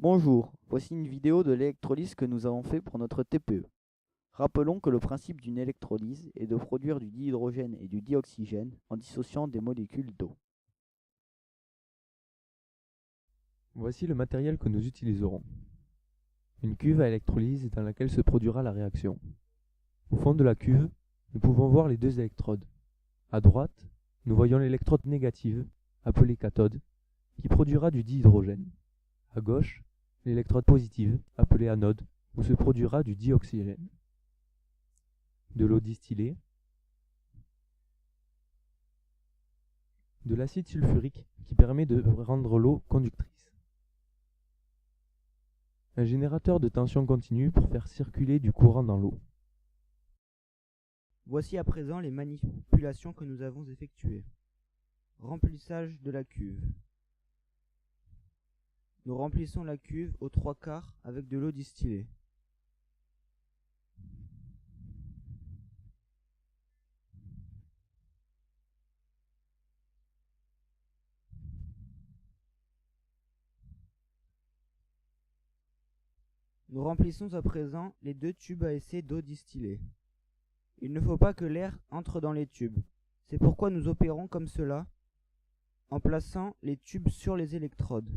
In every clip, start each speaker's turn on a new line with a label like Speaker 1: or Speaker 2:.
Speaker 1: Bonjour, voici une vidéo de l'électrolyse que nous avons fait pour notre TPE. Rappelons que le principe d'une électrolyse est de produire du dihydrogène et du dioxygène en dissociant des molécules d'eau.
Speaker 2: Voici le matériel que nous utiliserons. Une cuve à électrolyse dans laquelle se produira la réaction. Au fond de la cuve, nous pouvons voir les deux électrodes. À droite, nous voyons l'électrode négative, appelée cathode, qui produira du dihydrogène. À gauche, l'électrode positive, appelée anode, où se produira du dioxygène. De l'eau distillée, de l'acide sulfurique qui permet de rendre l'eau conductrice. Un générateur de tension continue pour faire circuler du courant dans l'eau.
Speaker 3: Voici à présent les manipulations que nous avons effectuées. Remplissage de la cuve. Nous remplissons la cuve aux 3/4 avec de l'eau distillée. Nous remplissons à présent les 2 tubes à essai d'eau distillée. Il ne faut pas que l'air entre dans les tubes. C'est pourquoi nous opérons comme cela, en plaçant les tubes sur les électrodes.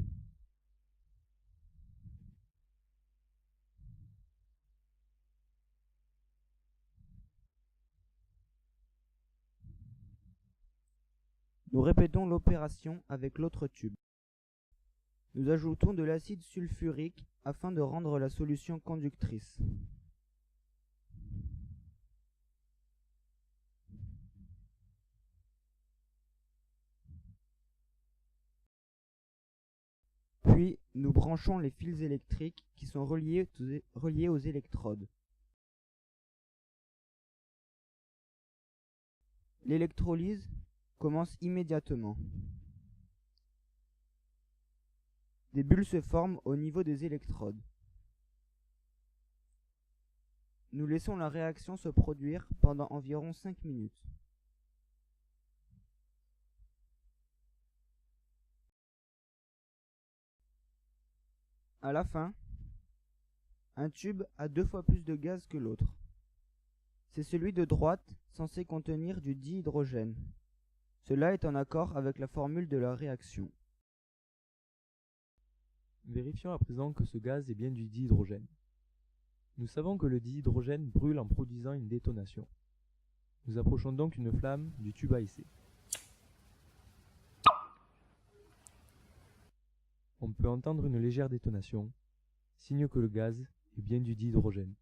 Speaker 3: Nous répétons l'opération avec l'autre tube. Nous ajoutons de l'acide sulfurique afin de rendre la solution conductrice. Puis, nous branchons les fils électriques qui sont reliés aux électrodes. L'électrolyse commence immédiatement. Des bulles se forment au niveau des électrodes. Nous laissons la réaction se produire pendant environ 5 minutes. À la fin, un tube a 2 fois plus de gaz que l'autre. C'est celui de droite censé contenir du dihydrogène. Cela est en accord avec la formule de la réaction.
Speaker 2: Vérifions à présent que ce gaz est bien du dihydrogène. Nous savons que le dihydrogène brûle en produisant une détonation. Nous approchons donc une flamme du tube à essai. On peut entendre une légère détonation, signe que le gaz est bien du dihydrogène.